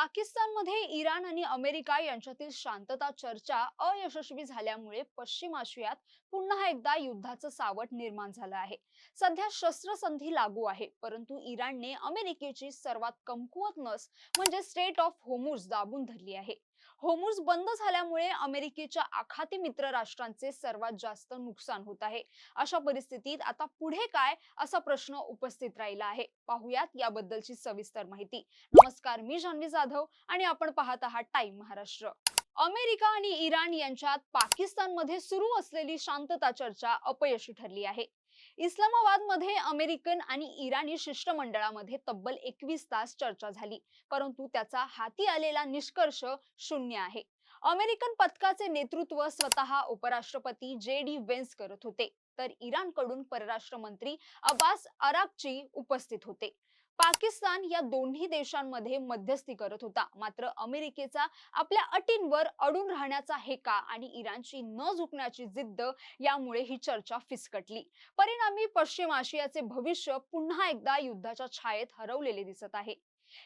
पाकिस्तानमध्ये इराण आणि अमेरिका यांच्यातील शांतता चर्चा अयशस्वी झाल्यामुळे पश्चिम आशियात पुन्हा एकदा युद्धाचं सावट निर्माण झालं आहे. सध्या शस्त्रसंधी लागू आहे, परंतु इराणने अमेरिकेची सर्वात कमकुवत नस म्हणजे स्ट्रेट ऑफ होर्मुझ दाबून धरली आहे. होर्मुझ बंद झाल्यामुळे अमेरिकेच्या आखाती मित्र राष्ट्रांचे सर्वात जास्त नुकसान होत आहे. अशा परिस्थितीत आता पुढे काय असा प्रश्न उपस्थित राहिला आहे. पाहुयात याबद्दलची सविस्तर माहिती. नमस्कार, मी जान्हवी जाधव आणि आपण पाहत आहात टाइम महाराष्ट्र. अमेरिका आणि इराण यांच्यात पाकिस्तानमध्ये सुरू असलेली शांतता चर्चा अपयशी ठरली आहे. इस्लामाबादमध्ये अमेरिकन आणि इराणी शिष्टमंडळामध्ये तब्बल 21 तास चर्चा झाली, परंतु त्याचा हाती आलेला निष्कर्ष शून्य आहे. अमेरिकन पथकाचे नेतृत्व स्वतः उपराष्ट्रपती जे.डी. वेन्स करत होते, तर इराणकडून परराष्ट्र मंत्री अब्बास अराक्ची उपस्थित होते. पाकिस्तान या दोन्ही देशांमध्ये मध्यस्थी करत होता, मात्र अमेरिकेचा आपल्या अटींवर अडून राहण्याचा हेका आणि इराणची न झुकण्याची जिद्द यामुळे ही चर्चा फिसकटली. परिणामी पश्चिम आशियाचे भविष्य पुन्हा एकदा युद्धाच्या छायेत हरवलेले दिसत आहे.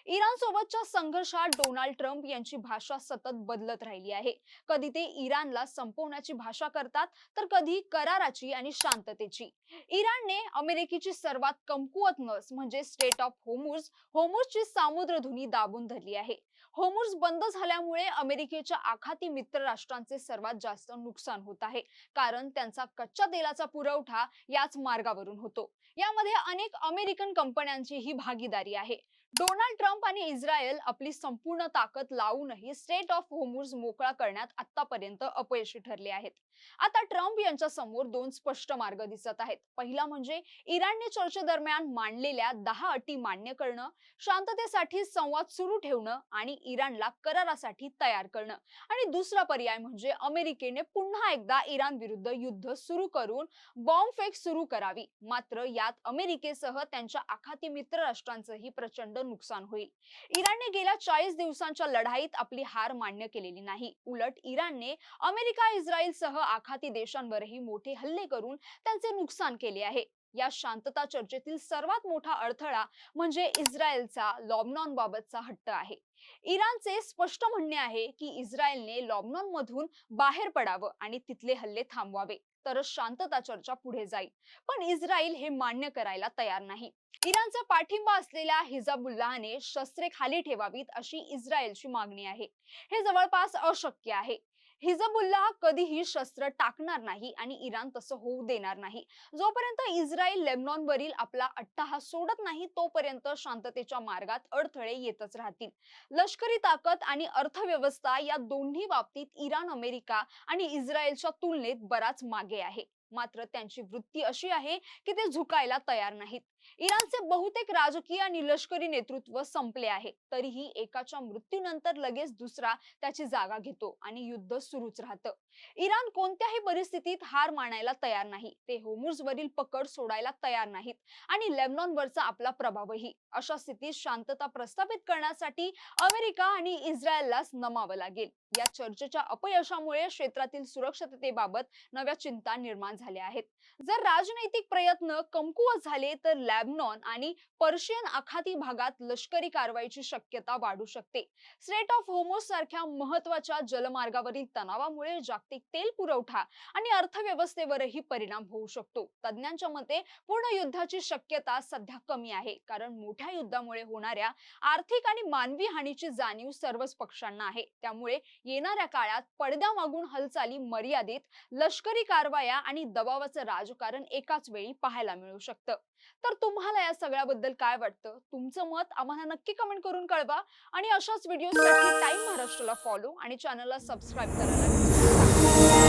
इराण सोबतच्या संघर्षात डोनाल्ड ट्रम्प यांची भाषा सतत बदलत राहिली आहे. कधी ते इराणला संपवण्याची भाषा करतात, तर कधी कराराची आणि शांततेची. इराणने अमेरिकेची सर्वात कमकुवत नस म्हणजे स्टेट ऑफ होर्मुझची सामुद्रधुनी दाबून धरली आहे. होर्मुझ बंद झाल्यामुळे अमेरिकेच्या आखाती मित्र राष्ट्रांचे सर्वात जास्त नुकसान होत आहे, कारण त्यांचा कच्च्या तेलाचा पुरवठा याच मार्गावरून होतो. यामध्ये अनेक अमेरिकन कंपन्यांची ही भागीदारी आहे. डोनाल्ड ट्रम्प आणि इस्रायल आपली संपूर्ण ताकद लावूनही स्ट्रेट ऑफ होर्मुझ मोकळा करण्यात आतापर्यंत अपयशी ठरले आहेत. आता ट्रम्प यांच्या समोर दोन स्पष्ट मार्ग दिसत आहेत. पहिला म्हणजे इराणने चर्चेदरम्यान मांडलेल्या 10 अटी मान्य करणं, शांततेसाठी संवाद सुरू ठेवणं आणि इराणला करारासाठी तयार करणं. आणि दुसरा पर्याय म्हणजे अमेरिकेने पुन्हा एकदा इराण विरुद्ध युद्ध सुरू करून बॉम्बफेक सुरू करावी. मात्र यात अमेरिकेसह त्यांच्या आखाती मित्र राष्ट्रांचंही प्रचंड नुकसान होईल. इराणने गेल्या 40 दिवसांच्या लढाईत आपली हार मान्य केलेली नाही. उलट इराणने अमेरिका, इस्रायलसह आखाती देशांवरही मोठे हल्ले करून त्यांचे नुकसान केले आहे. या शांतता चर्चेतील सर्वात मोठा अडथळा म्हणजे इस्रायलचा लेबनॉन बाबतचा हट्ट आहे. इराणचे स्पष्ट म्हणणे आहे की इस्रायलने लेबनॉनमधून बाहेर पडावं आणि तिथले हल्ले थांबवावे, तरच शांतता चर्चा पुढे जाईल. पण इस्रायल हे मान्य करायला तयार नाही. इराणचा पाठिंबा असलेल्या हिजबुल्लाहने शस्त्रे खाली ठेवावीत अशी इस्रायलची मागणी आहे. हे जवळपास अशक्य आहे. हिजबुल्लाह कधीही शस्त्र टाकणार नाही आणि इराण तसं होऊ देणार नाही. जोपर्यंत इस्रायल लेबनॉनवरील आपला अट्टहास सोडत नाही, तोपर्यंत शांततेच्या मार्गात अडथळे येतच राहतील. लष्करी ताकद आणि अर्थव्यवस्था या दोन्ही बाबतीत इराण अमेरिका आणि इस्रायलच्या तुलनेत बराच मागे आहे. मात्र त्यांची वृत्ती अशी आहे की ते झुकायला तयार नाहीत. इराणचे बहुतेक राजकीय आणि लष्करी नेतृत्व संपले आहे, तरीही एकाच्या मृत्यूनंतर लगेच दुसरा त्याची जागा घेतो आणि युद्ध सुरूच राहतं. इराण कोणत्याही परिस्थितीत हार मानायला तयार नाही. ते होर्मुझवरील पकड सोडायला तयार नाहीत आणि लेबनॉनवरचा आपला प्रभावही. अशा स्थितीत शांतता प्रस्थापित करण्यासाठी अमेरिका आणि इस्रायललाच नमावं लागेल. या चर्चेच्या अपयशामुळे क्षेत्रातील सुरक्षिततेबाबत नव्या चिंता निर्माण झाल्या आहेत. जर राजनैतिक प्रयत्न कमकुवत झाले तर लेबनॉन आणि पर्शियन आखाती भागात लष्करी कारवाईची शक्यता वाढू शकते. स्ट्रेट ऑफ होर्मुझ सारख्या महत्त्वाच्या जलमार्गावरील तणावामुळे जागतिक तेल पुरवठा आणि अर्थव्यवस्थेवरही परिणाम होऊ शकतो. तज्ञांच्या मते पूर्ण युद्धाची शक्यता सध्या कमी आहे, कारण मोठ्या युद्धामुळे होणाऱ्या आर्थिक आणि मानवी हानीची जाणीव सर्वच पक्षांना आहे. त्यामुळे येणाऱ्या काळात पडद्यामागून हालचाली मर्यादित, लष्करी कारवाया आणि दबावाचं राजकारण एकाच वेळी पाहायला मिळू शकतं. तर तुम्हाला या सगळ्याबद्दल काय वाटतं? तुमचं मत आम्हाला नक्की कमेंट करून कळवा आणि अशाच व्हिडिओसाठी टाइम महाराष्ट्राला फॉलो आणि चॅनलला सबस्क्राईब करायला विसरू नका.